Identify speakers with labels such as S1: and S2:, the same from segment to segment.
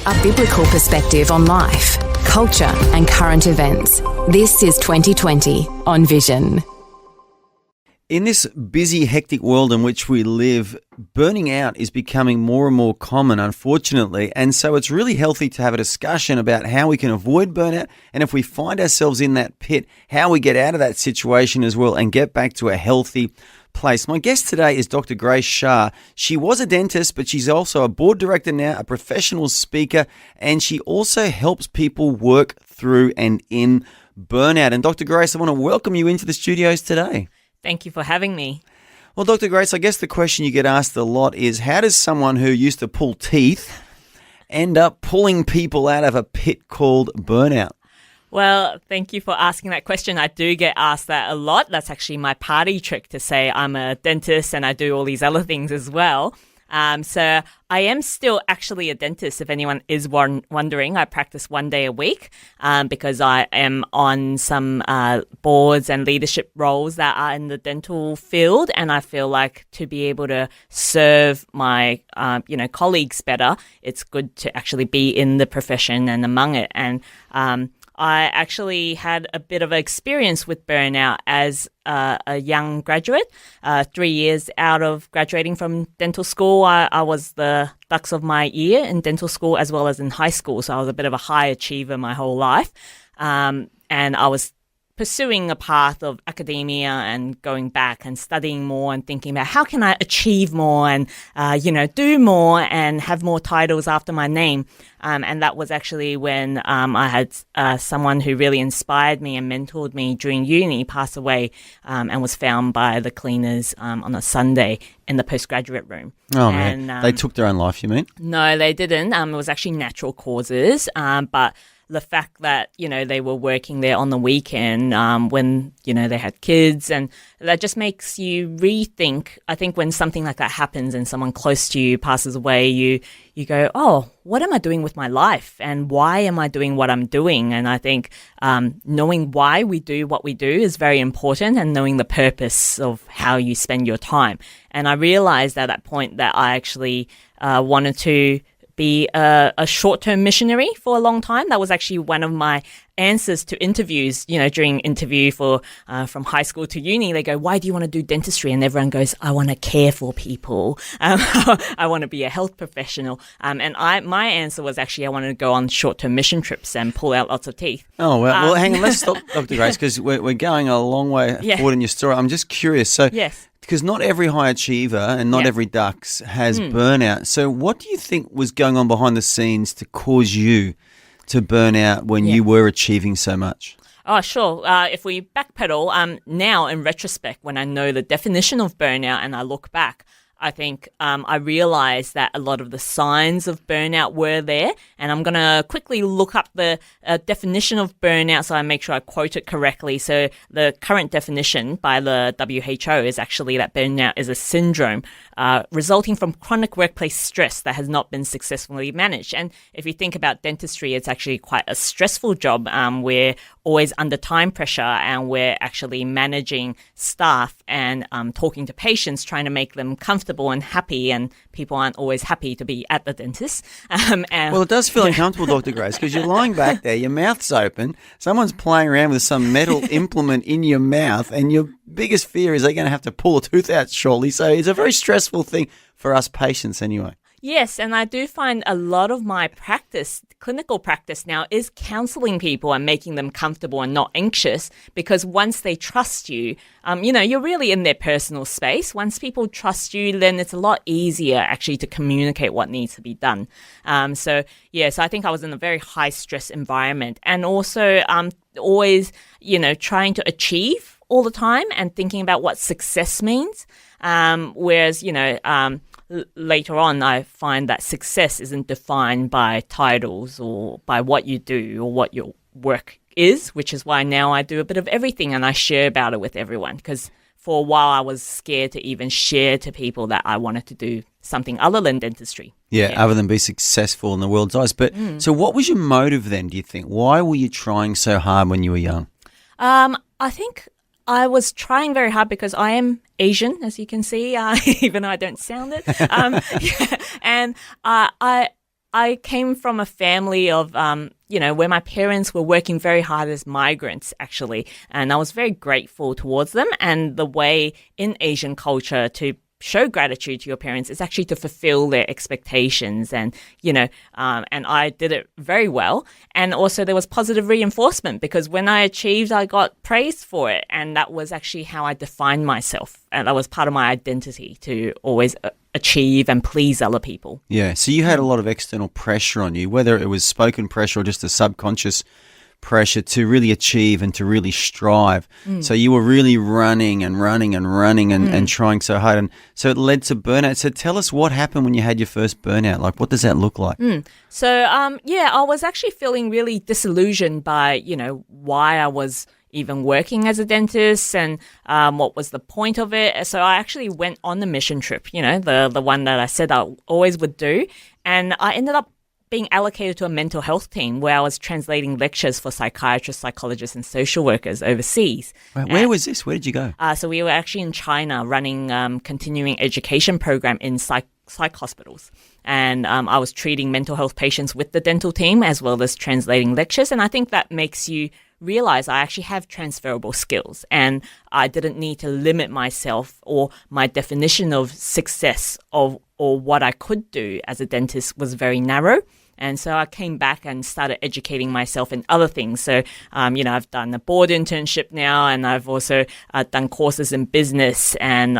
S1: a biblical perspective on life, culture and current events. This is 2020 on Vision.
S2: In this busy, hectic world in which we live, burning out is becoming more and more common, unfortunately. And so it's really healthy to have a discussion about how we can avoid burnout. And if we find ourselves in that pit, how we get out of that situation as well and get back to a healthy place. My guest today is Dr. Grace Shah. She was a dentist, but she's also a board director now, a professional speaker, and she also helps people work through and in burnout. And Dr. Grace, I want to welcome you into the studios today.
S3: Thank you for having me.
S2: Well, Dr. Grace, I guess the question you get asked a lot is, how does someone who used to pull teeth end up pulling people out of a pit called burnout?
S3: Well, thank you for asking that question. I do get asked that a lot. That's actually my party trick, to say I'm a dentist and I do all these other things as well. So I am still actually a dentist, if anyone is wondering. I practice 1 day a week because I am on some boards and leadership roles that are in the dental field, and I feel like to be able to serve my colleagues better, it's good to actually be in the profession and among it. And I actually had a bit of experience with burnout as a young graduate. 3 years out of graduating from dental school, I was the dux of my year in dental school as well as in high school. So I was a bit of a high achiever my whole life. And I was pursuing a path of academia and going back and studying more and thinking about how can I achieve more and, do more and have more titles after my name. And that was actually when I had someone who really inspired me and mentored me during uni pass away and was found by the cleaners on a Sunday in the postgraduate room.
S2: Oh, man. They took their own life, you mean?
S3: No, they didn't. It was actually natural causes, but the fact that, they were working there on the weekend when, they had kids, and that just makes you rethink. I think when something like that happens and someone close to you passes away, you go, oh, what am I doing with my life? And why am I doing what I'm doing? And I think knowing why we do what we do is very important, and knowing the purpose of how you spend your time. And I realized at that point that I actually wanted to be a short-term missionary for a long time. That was actually one of my answers to interviews, during interview for from high school to uni. They go, why do you want to do dentistry? And everyone goes, I want to care for people. I want to be a health professional. And my answer was actually I wanted to go on short-term mission trips and pull out lots of teeth.
S2: Oh, well, hang on. Let's stop, Dr. Grace, because we're going a long way forward in your story. I'm just curious. So,
S3: yes.
S2: Because not every high achiever and not every dux has burnout. So what do you think was going on behind the scenes to cause you to burn out when you were achieving so much?
S3: Oh, sure. If we backpedal, now in retrospect, when I know the definition of burnout and I look back, I think I realized that a lot of the signs of burnout were there. And I'm going to quickly look up the definition of burnout so I make sure I quote it correctly. So the current definition by the WHO is actually that burnout is a syndrome resulting from chronic workplace stress that has not been successfully managed. And if you think about dentistry, it's actually quite a stressful job. We're always under time pressure, and we're actually managing staff and talking to patients, trying to make them comfortable and happy, and people aren't always happy to be at the dentist.
S2: Well, it does feel uncomfortable, Dr. Grace, because you're lying back there, your mouth's open, someone's playing around with some metal implement in your mouth, and your biggest fear is they're going to have to pull a tooth out shortly. So it's a very stressful thing for us patients anyway.
S3: Yes, and I do find a lot of my practice, clinical practice now, is counseling people and making them comfortable and not anxious, because once they trust you, you're really in their personal space. Once people trust you, then it's a lot easier actually to communicate what needs to be done. So I think I was in a very high stress environment, and also always, trying to achieve all the time and thinking about what success means. Whereas, later on, I find that success isn't defined by titles or by what you do or what your work is, which is why now I do a bit of everything and I share about it with everyone. Because for a while, I was scared to even share to people that I wanted to do something other than dentistry.
S2: Yeah, other than be successful in the world's eyes. But so what was your motive then, do you think? Why were you trying so hard when you were young?
S3: I think I was trying very hard because I am Asian, as you can see, even though I don't sound it. And I I came from a family of, where my parents were working very hard as migrants, actually. And I was very grateful towards them. And the way in Asian culture to show gratitude to your parents is actually to fulfill their expectations. And, and I did it very well. And also there was positive reinforcement because when I achieved, I got praised for it. And that was actually how I defined myself. And that was part of my identity to always achieve and please other people.
S2: Yeah. So you had a lot of external pressure on you, whether it was spoken pressure or just a subconscious pressure to really achieve and to really strive. So you were really running and trying so hard. And so it led to burnout. So tell us what happened when you had your first burnout. Like, what does that look like?
S3: So, I was actually feeling really disillusioned by, why I was even working as a dentist and what was the point of it. So I actually went on the mission trip, the one that I said I always would do. And I ended up being allocated to a mental health team where I was translating lectures for psychiatrists, psychologists, and social workers overseas.
S2: Where was this? Where did you go?
S3: So we were actually in China running continuing education program in psych hospitals. And I was treating mental health patients with the dental team as well as translating lectures. And I think that makes you realize I actually have transferable skills and I didn't need to limit myself or my definition of success or what I could do as a dentist was very narrow. And so I came back and started educating myself in other things. So, I've done a board internship now, and I've also done courses in business and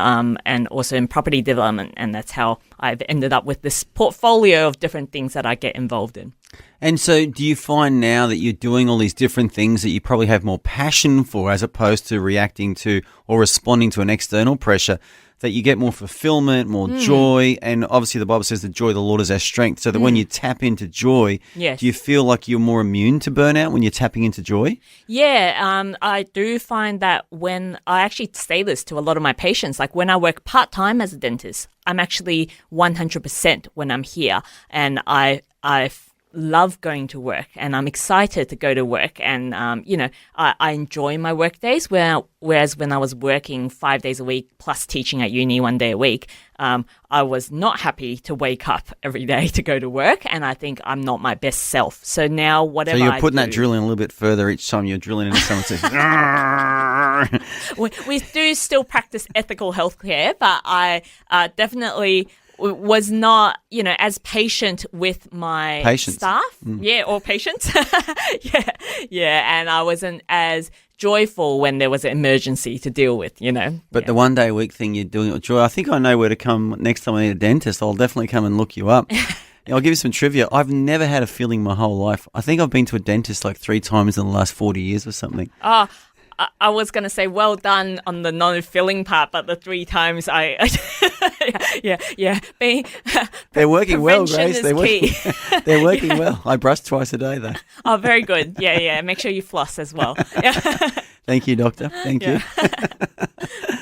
S3: also in property development. And that's how I've ended up with this portfolio of different things that I get involved in.
S2: And so do you find now that you're doing all these different things that you probably have more passion for as opposed to reacting to or responding to an external pressure, that you get more fulfillment, more joy, and obviously the Bible says the joy of the Lord is our strength, so that when you tap into joy,
S3: yes.
S2: Do you feel like you're more immune to burnout when you're tapping into joy?
S3: Yeah, I do find that when I actually say this to a lot of my patients, like when I work part-time as a dentist, I'm actually 100% when I'm here, and I love going to work and I'm excited to go to work and, I enjoy my work days whereas when I was working 5 days a week plus teaching at uni 1 day a week, I was not happy to wake up every day to go to work and I think I'm not my best self. So now whatever
S2: So you're putting that drill in a little bit further each time you're drilling into someone says,
S3: we do still practice ethical healthcare, but I definitely was not, as patient with my staff. Yeah, or patients. And I wasn't as joyful when there was an emergency to deal with,
S2: But the 1 day a week thing you're doing with joy, I think I know where to come next time I need a dentist. I'll definitely come and look you up. I'll give you some trivia. I've never had a filling my whole life. I think I've been to a dentist like 3 times in the last 40 years or something.
S3: Oh, I was going to say well done on the non-filling part, but the 3 times
S2: They're working well,
S3: Grace.
S2: They're working well. I brush twice a day, though.
S3: Oh, very good. Yeah. Make sure you floss as well.
S2: Thank you, doctor. Thank you.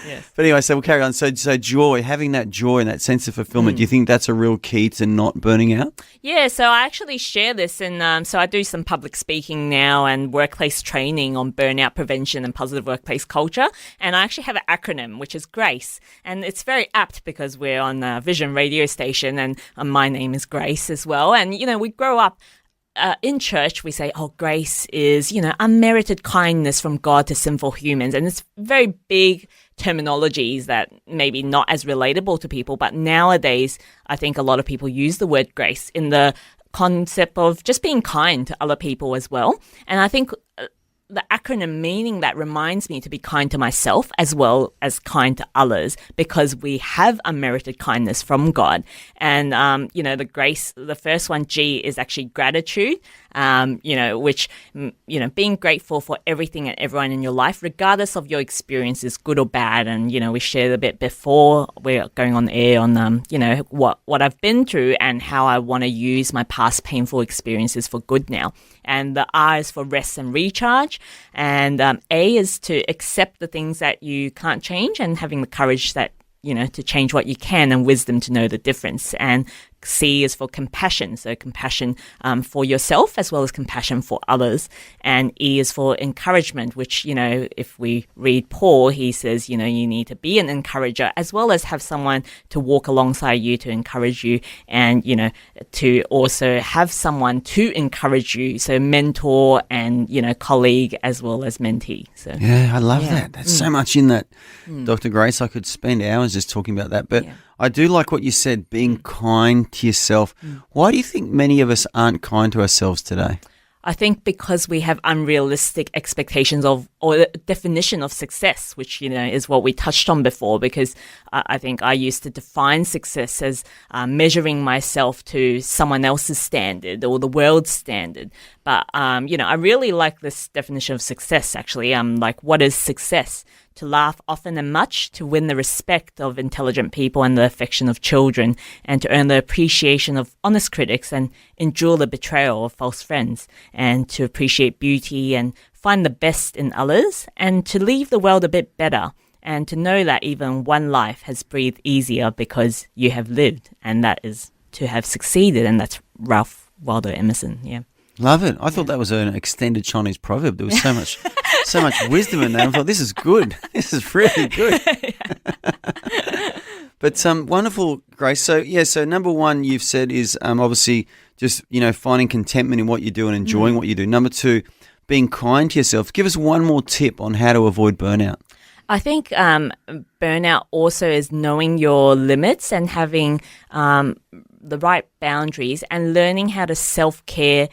S3: Yes.
S2: But anyway, so we'll carry on. So joy, having that joy and that sense of fulfillment, do you think that's a real key to not burning out?
S3: Yeah, so I actually share this so I do some public speaking now and workplace training on burnout prevention and positive workplace culture. And I actually have an acronym, which is GRACE. And it's very apt because we're on a Vision radio station and my name is Grace as well. And, we grow up in church, we say, grace is, unmerited kindness from God to sinful humans. And it's very big terminologies that maybe not as relatable to people. But nowadays, I think a lot of people use the word grace in the concept of just being kind to other people as well. And I think the acronym meaning that reminds me to be kind to myself as well as kind to others because we have unmerited kindness from God. And, the grace, the first one, G, is actually gratitude, which, being grateful for everything and everyone in your life, regardless of your experiences, good or bad. And, we shared a bit before we're going on the air on, what I've been through and how I want to use my past painful experiences for good now. And the R is for rest and recharge. And A is to accept the things that you can't change and having the courage that, to change what you can and wisdom to know the difference. And C is for compassion. So compassion for yourself as well as compassion for others. And E is for encouragement, which, if we read Paul, he says, you need to be an encourager as well as have someone to walk alongside you to encourage you and, to also have someone to encourage you. So mentor and, colleague as well as mentee. So
S2: yeah, I love that. There's so much in that, Dr. Grace. I could spend hours just talking about that. But I do like what you said, being kind to yourself. Why do you think many of us aren't kind to ourselves today?
S3: I think because we have unrealistic expectations of or definition of success, which, is what we touched on before, because I think I used to define success as measuring myself to someone else's standard or the world's standard. But, I really like this definition of success, actually. Like, what is success? To laugh often and much, to win the respect of intelligent people and the affection of children, and to earn the appreciation of honest critics and endure the betrayal of false friends, and to appreciate beauty and find the best in others, and to leave the world a bit better, and to know that even one life has breathed easier because you have lived, and that is to have succeeded, and that's Ralph Waldo Emerson, yeah.
S2: Love it. I thought that was an extended Chinese proverb. There was so much wisdom in that. I thought, this is good. This is really good. But wonderful, Grace. So number one you've said is obviously just, finding contentment in what you do and enjoying what you do. Number two, being kind to yourself. Give us one more tip on how to avoid burnout.
S3: I think burnout also is knowing your limits and having the right boundaries and learning how to self-care,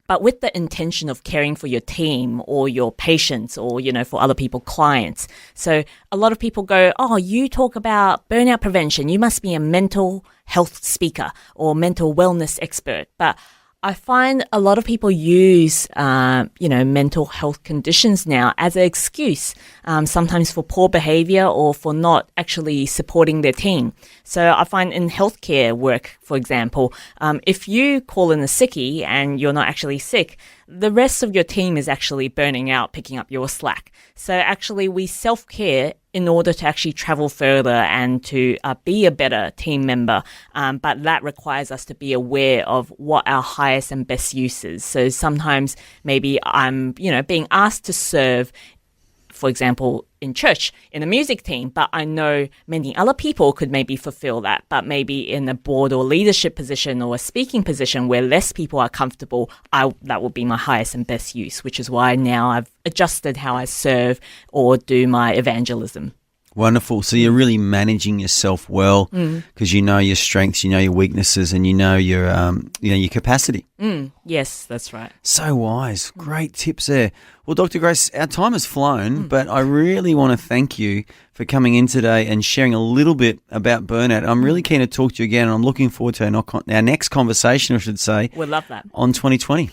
S3: but with the intention of caring for your team or your patients or, for other people, clients. So a lot of people go, oh, you talk about burnout prevention. You must be a mental health speaker or mental wellness expert. But I find a lot of people use, mental health conditions now as an excuse, sometimes for poor behavior or for not actually supporting their team. So I find in healthcare work, for example, if you call in a sickie and you're not actually sick, the rest of your team is actually burning out, picking up your slack. So actually we self-care in order to actually travel further and to be a better team member. But that requires us to be aware of what our highest and best use is. So sometimes maybe I'm, being asked to serve, for example, in church, in a music team, but I know many other people could maybe fulfill that, but maybe in a board or leadership position or a speaking position where less people are comfortable, that would be my highest and best use, which is why now I've adjusted how I serve or do my evangelism.
S2: Wonderful. So you're really managing yourself well because you know your strengths, you know your weaknesses, and you know your capacity.
S3: Yes, that's right.
S2: So wise. Great tips there. Well, Dr. Grace, our time has flown, but I really want to thank you for coming in today and sharing a little bit about burnout. I'm really keen to talk to you again, and I'm looking forward to our next conversation, I should say.
S3: We'd love that.
S2: On 2020.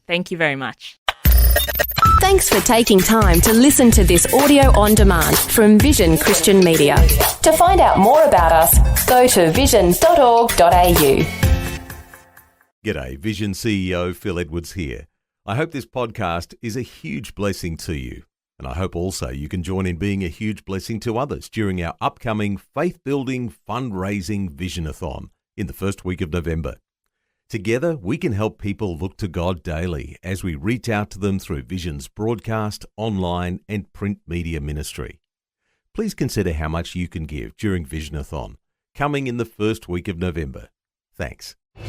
S3: Thank you very much.
S1: Thanks for taking time to listen to this audio on demand from Vision Christian Media. To find out more about us, go to vision.org.au.
S4: G'day, Vision CEO Phil Edwards here. I hope this podcast is a huge blessing to you, and I hope also you can join in being a huge blessing to others during our upcoming faith-building fundraising Visionathon in the first week of November. Together, we can help people look to God daily as we reach out to them through Vision's broadcast, online and print media ministry. Please consider how much you can give during Visionathon, coming in the first week of November. Thanks.